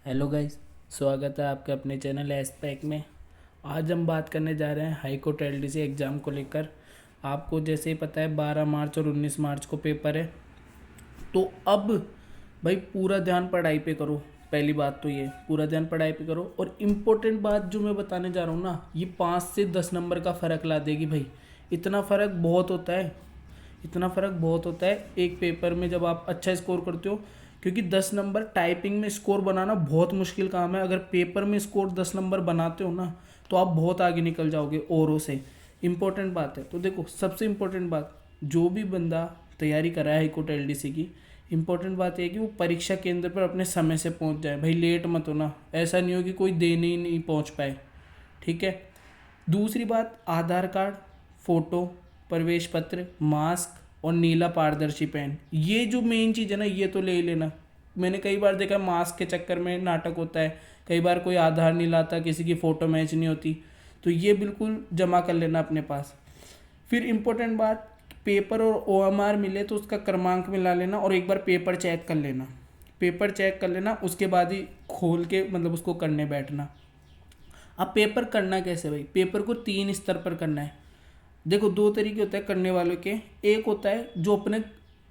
Hello guys, स्वागत है आपके अपने चैनल एस पैक में। आज हम बात करने जा रहे हैं हाई कोर्ट एलडीसी एग्ज़ाम को लेकर। आपको जैसे ही पता है 12 मार्च और 19 मार्च को पेपर है, तो अब भाई पूरा ध्यान पढ़ाई पे करो। पहली बात तो ये पूरा ध्यान पढ़ाई पे करो। और इम्पोर्टेंट बात जो मैं बताने जा रहा हूँ ना, ये 5 से 10 नंबर का फ़र्क ला देगी भाई। इतना फ़र्क बहुत होता है, इतना फ़र्क बहुत होता है एक पेपर में जब आप अच्छा स्कोर करते हो। क्योंकि 10 नंबर टाइपिंग में स्कोर बनाना बहुत मुश्किल काम है। अगर पेपर में स्कोर 10 नंबर बनाते हो ना, तो आप बहुत आगे निकल जाओगे औरों से। इम्पोर्टेंट बात है। तो देखो, सबसे इम्पोर्टेंट बात, जो भी बंदा तैयारी कर रहा है हाईकोर्ट एलडीसी की, इम्पोर्टेंट बात यह है कि वो परीक्षा केंद्र पर अपने समय से पहुंच जाए। भाई लेट मत होना, ऐसा नहीं हो कि कोई देने ही नहीं पहुंच पाए। ठीक है। दूसरी बात, आधार कार्ड, फ़ोटो, प्रवेश पत्र, मास्क और नीला पारदर्शी पेन, ये जो मेन चीज़ है ना, ये तो ले ही लेना। मैंने कई बार देखा मास्क के चक्कर में नाटक होता है, कई बार कोई आधार नहीं लाता, किसी की फ़ोटो मैच नहीं होती, तो ये बिल्कुल जमा कर लेना अपने पास। फिर इम्पोर्टेंट बात, पेपर और ओएमआर मिले तो उसका क्रमांक मिला लेना और एक बार पेपर चेक कर लेना। पेपर चेक कर लेना, उसके बाद ही खोल के मतलब उसको करने बैठना। अब पेपर करना कैसे भाई? पेपर को 3 स्तर पर करना है। देखो, 2 तरीके होते हैं करने वालों के। एक होता है जो अपने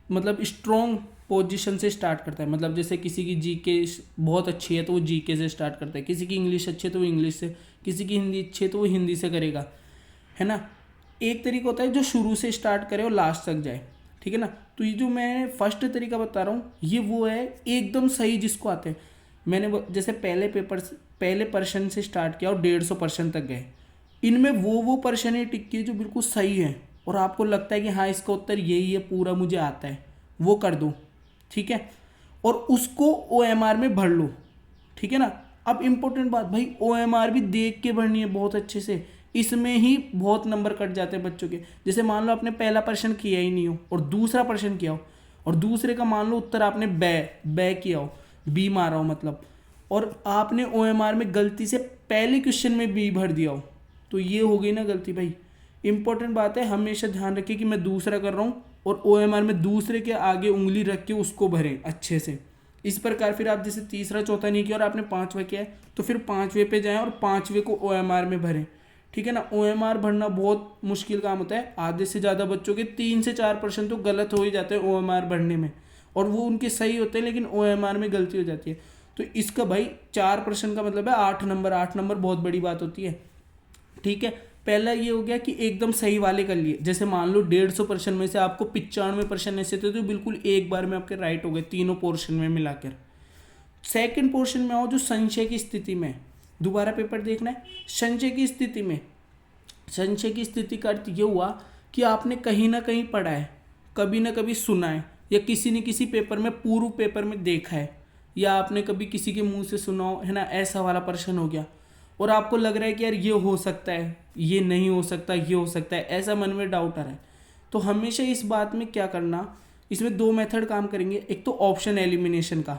मतलब स्ट्रॉन्ग पोजीशन से स्टार्ट करता है, मतलब जैसे किसी की जीके बहुत अच्छी है तो वो जीके से स्टार्ट करता है, किसी की इंग्लिश अच्छी है तो वो इंग्लिश से, किसी की हिंदी अच्छी है तो वो हिंदी से करेगा, है ना। एक तरीका होता है जो शुरू से स्टार्ट करे और लास्ट तक जाए, ठीक है ना। तो ये जो मैं फर्स्ट तरीका बता रहा हूँ, ये वो है एकदम सही जिसको आते हैं। मैंने जैसे पहले पर्सन से स्टार्ट किया और 150% तक गए। इनमें वो पर्सन ही टिक किए जो बिल्कुल सही है और आपको लगता है कि हाँ इसका उत्तर यही है, पूरा मुझे आता है, वो कर दो। ठीक है। और उसको ओएमआर में भर लो। ठीक है ना। अब इम्पोर्टेंट बात भाई, ओएमआर भी देख के भरनी है बहुत अच्छे से। इसमें ही बहुत नंबर कट जाते हैं बच्चों के। जैसे मान लो आपने पहला प्रश्न किया ही नहीं हो और दूसरा प्रश्न किया हो, और दूसरे का मान लो उत्तर आपने बै किया हो, बी मारा हो मतलब, और आपने ओएमआर में गलती से पहले क्वेश्चन में बी भर दिया हो, तो ये हो गई ना गलती भाई। इंपॉर्टेंट बात है, हमेशा ध्यान रखिए कि मैं दूसरा कर रहा हूँ और ओएमआर में दूसरे के आगे उंगली रख के उसको भरें अच्छे से। इस प्रकार फिर आप जैसे तीसरा चौथा नहीं किया और आपने पांचवा किया है, तो फिर पांचवे पे जाएं और पांचवे को ओएमआर में भरें। ठीक है ना। ओएमआर भरना बहुत मुश्किल काम होता है। आधे से ज़्यादा बच्चों के 3 से 4% तो गलत हो ही जाते हैं ओएमआर भरने में, और वो उनके सही होते हैं लेकिन ओएमआर में गलती हो जाती है। तो इसका भाई 4% का मतलब है 8 नंबर। 8 नंबर बहुत बड़ी बात होती है। ठीक है। पहला ये हो गया कि एकदम सही वाले कर लिए। जैसे मान लो 150 में से आपको 95% ऐसे थे तो बिल्कुल एक बार में आपके राइट हो गए तीनों पोर्शन में मिलाकर। सेकंड पोर्शन में आओ जो संशय की स्थिति में, दोबारा पेपर देखना है। संशय की स्थिति में, संशय की स्थिति का अर्थ ये हुआ कि आपने कहीं ना कहीं पढ़ा है, कभी ना कभी सुना है, या किसी ने किसी पेपर में पूर्व पेपर में देखा है, या आपने कभी किसी के मुंह से सुना हो, है ना। ऐसा वाला प्रश्न हो गया और आपको लग रहा है कि यार ये हो सकता है, ये नहीं हो सकता, ये हो सकता है, ऐसा मन में डाउट आ रहा है। तो हमेशा इस बात में क्या करना, इसमें 2 मेथड काम करेंगे। एक तो ऑप्शन एलिमिनेशन का,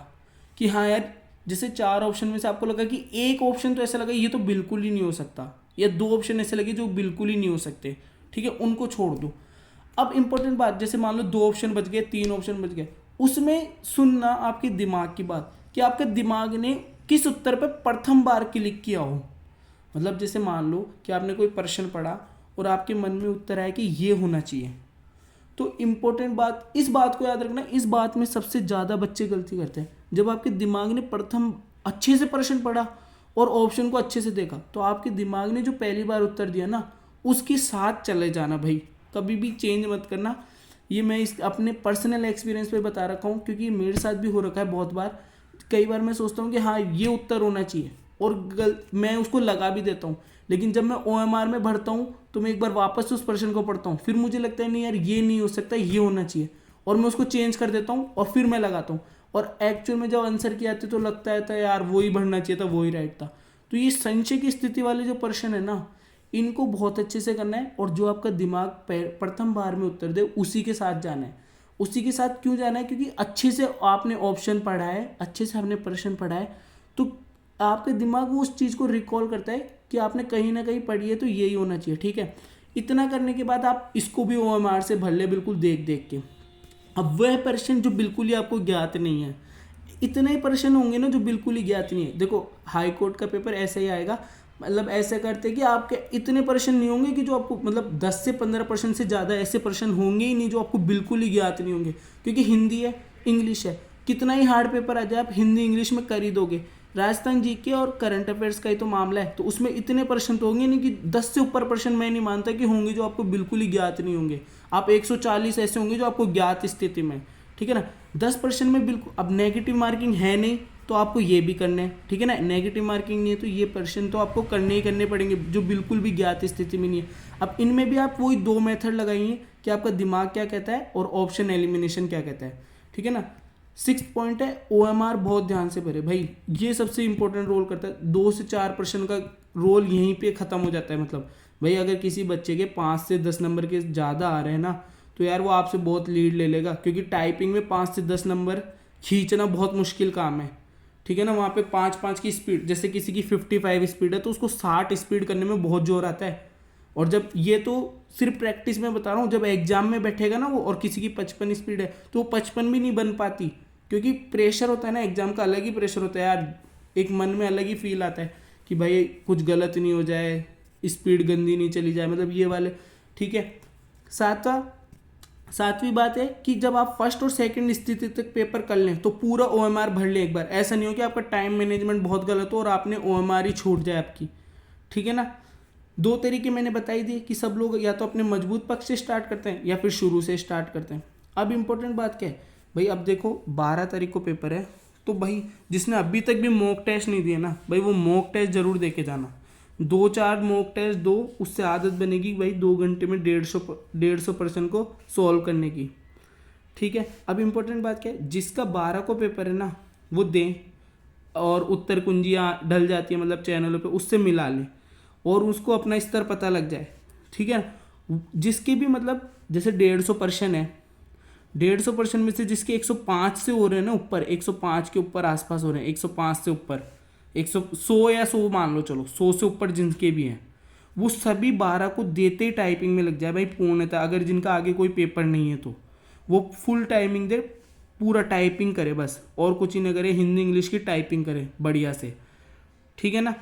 कि हाँ यार जैसे 4 ऑप्शन में से आपको लगा कि एक ऑप्शन तो ऐसा लगा ये तो बिल्कुल ही नहीं हो सकता, या 2 ऑप्शन ऐसे लगे जो बिल्कुल ही नहीं हो सकते, ठीक है, उनको छोड़ दो। अब इंपॉर्टेंट बात, जैसे मान लो 2 ऑप्शन बच गए, 3 ऑप्शन बच गए, उसमें सुनना आपके दिमाग की बात, कि आपके दिमाग ने किस उत्तर पर प्रथम बार क्लिक किया हो। मतलब जैसे मान लो कि आपने कोई प्रश्न पढ़ा और आपके मन में उत्तर आया कि ये होना चाहिए, तो इम्पोर्टेंट बात, इस बात को याद रखना, इस बात में सबसे ज़्यादा बच्चे गलती करते हैं। जब आपके दिमाग ने प्रथम अच्छे से प्रश्न पढ़ा और ऑप्शन को अच्छे से देखा, तो आपके दिमाग ने जो पहली बार उत्तर दिया ना, उसके साथ चले जाना भाई, कभी भी चेंज मत करना। ये मैं इस अपने पर्सनल एक्सपीरियंस पे बता रखा हूँ, क्योंकि मेरे साथ भी हो रखा है बहुत बार। कई बार मैं सोचता हूँ कि हाँ ये उत्तर होना चाहिए और मैं उसको लगा भी देता हूँ, लेकिन जब मैं ओएमआर में भरता हूँ तो मैं एक बार वापस उस प्रश्न को पढ़ता हूँ, फिर मुझे लगता है नहीं यार ये नहीं हो सकता, ये होना चाहिए, और मैं उसको चेंज कर देता हूँ और फिर मैं लगाता हूँ, और एक्चुअल में जब आंसर की आती तो लगता है था यार वो ही भरना चाहिए था, वो ही राइट था। तो ये संशय की स्थिति वाले जो प्रश्न है ना, इनको बहुत अच्छे से करना है, और जो आपका दिमाग प्रथम बार में उत्तर दे उसी के साथ जाना है। उसी के साथ क्यों जाना है? क्योंकि अच्छे से आपने ऑप्शन पढ़ा है, अच्छे से आपने प्रश्न पढ़ा है, तो आपके दिमाग वो उस चीज़ को रिकॉल करता है कि आपने कहीं ना कहीं पढ़ी है तो यही होना चाहिए। ठीक है। इतना करने के बाद आप इसको भी ओएमआर से भर ले, बिल्कुल देख देख के। अब वह प्रश्न जो बिल्कुल ही आपको ज्ञात नहीं है, इतने प्रश्न होंगे ना जो बिल्कुल ही ज्ञात नहीं है। देखो हाई कोर्ट का पेपर ऐसा ही आएगा, मतलब ऐसे करते कि आपके इतने प्रश्न नहीं होंगे कि जो आपको मतलब 10 से 15% से ज़्यादा ऐसे प्रश्न होंगे ही नहीं जो आपको बिल्कुल ही ज्ञात नहीं होंगे, क्योंकि हिंदी है, इंग्लिश है, कितना ही हार्ड पेपर आ जाए आप हिंदी इंग्लिश में कर ही दोगे। राजस्थान जीके और करंट अफेयर्स का ही तो मामला है, तो उसमें इतने प्रश्न तो होंगे नहीं कि 10 से ऊपर प्रश्न मैं नहीं मानता कि होंगे जो आपको बिल्कुल ही ज्ञात नहीं होंगे। आप 140 ऐसे होंगे जो आपको ज्ञात स्थिति में, ठीक है ना। 10% में बिल्कुल, अब नेगेटिव मार्किंग है नहीं तो आपको ये भी करने हैं, ठीक है ना। नेगेटिव मार्किंग नहीं है तो ये प्रश्न तो आपको करने ही करने पड़ेंगे जो बिल्कुल भी ज्ञात स्थिति में नहीं है। अब इनमें भी आप वही 2 मेथड लगाइए कि आपका दिमाग क्या कहता है और ऑप्शन एलिमिनेशन क्या कहता है, ठीक है ना। 6th पॉइंट है OMR बहुत ध्यान से भरे भाई, ये सबसे इंपॉर्टेंट रोल करता है। 2 से 4 प्रश्न का रोल यहीं पे खत्म हो जाता है। मतलब भाई अगर किसी बच्चे के 5 से 10 नंबर के ज़्यादा आ रहे हैं ना, तो यार वो आपसे बहुत लीड ले लेगा, क्योंकि टाइपिंग में 5 से 10 नंबर खींचना बहुत मुश्किल काम है, ठीक है ना। वहाँ पे 5-5 की स्पीड, जैसे किसी की 55 स्पीड है तो उसको 60 स्पीड करने में बहुत जोर आता है। और जब ये तो सिर्फ प्रैक्टिस में बता रहा हूँ, जब एग्जाम में बैठेगा ना वो और किसी की 55 स्पीड है तो वो 55 भी नहीं बन पाती, क्योंकि प्रेशर होता है ना एग्जाम का, अलग ही प्रेशर होता है यार। एक मन में अलग ही फील आता है कि भाई कुछ गलत नहीं हो जाए, स्पीड गंदी नहीं चली जाए, मतलब ये वाले, ठीक है। सातवीं बात है कि जब आप फर्स्ट और सेकंड स्थिति तक पेपर कर लें तो पूरा OMR भर लें एक बार। ऐसा नहीं हो कि आपका टाइम मैनेजमेंट बहुत गलत हो और आपने OMR ही छूट जाए आपकी, ठीक है ना। 2 तरीके मैंने बताई दिए कि सब लोग या तो अपने मजबूत पक्ष से स्टार्ट करते हैं या फिर शुरू से स्टार्ट करते हैं। अब इंपॉर्टेंट बात क्या है भाई, अब देखो 12 तारीख को पेपर है, तो भाई जिसने अभी तक भी मॉक टेस्ट नहीं दिए ना भाई, वो मॉक टेस्ट जरूर दे के जाना। 2-4 मॉक टेस्ट दो, उससे आदत बनेगी भाई 2 घंटे में 150 प्रश्न को सॉल्व करने की, ठीक है। अब इंपॉर्टेंट बात क्या है, जिसका 12 को पेपर है ना वो दें, और उत्तर कुंजियाँ ढल जाती है मतलब चैनलों पे, उससे मिला लें और उसको अपना स्तर पता लग जाए, ठीक है। जिसके भी मतलब जैसे 150 प्रश्न है, 150 प्रश्न में से जिसके 105 से हो रहे हैं ना ऊपर, 105 के ऊपर आसपास हो रहे हैं, 105 से ऊपर 100 या 100 मान लो, चलो 100 से ऊपर जिनके भी हैं, वो सभी 12 को देते ही टाइपिंग में लग जाए भाई पूर्णतः। अगर जिनका आगे कोई पेपर नहीं है तो वो फुल टाइमिंग दे, पूरा टाइपिंग करे बस, और कुछ ही ना करे, हिंदी इंग्लिश की टाइपिंग करे बढ़िया से, ठीक है ना।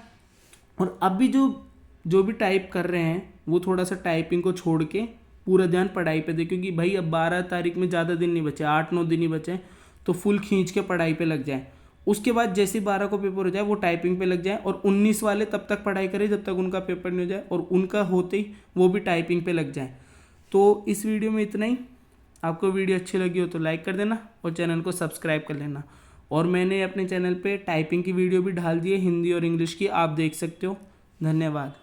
और अभी जो भी टाइप कर रहे हैं वो थोड़ा सा टाइपिंग को छोड़ के पूरा ध्यान पढ़ाई पे दे, क्योंकि भाई अब 12 तारीख में ज़्यादा दिन नहीं बचे, 8-9 दिन ही बचे हैं, तो फुल खींच के पढ़ाई पे लग जाए। उसके बाद जैसे 12 को पेपर हो जाए वो टाइपिंग पे लग जाए, और 19 वाले तब तक पढ़ाई करें जब तक उनका पेपर नहीं हो जाए, और उनका होते ही वो भी टाइपिंग पे लग जाए। तो इस वीडियो में इतना ही। आपको वीडियो अच्छी लगी हो तो लाइक कर देना और चैनल को सब्सक्राइब कर लेना। और मैंने अपने चैनल पे टाइपिंग की वीडियो भी डाल दी है, हिंदी और इंग्लिश की, आप देख सकते हो। धन्यवाद।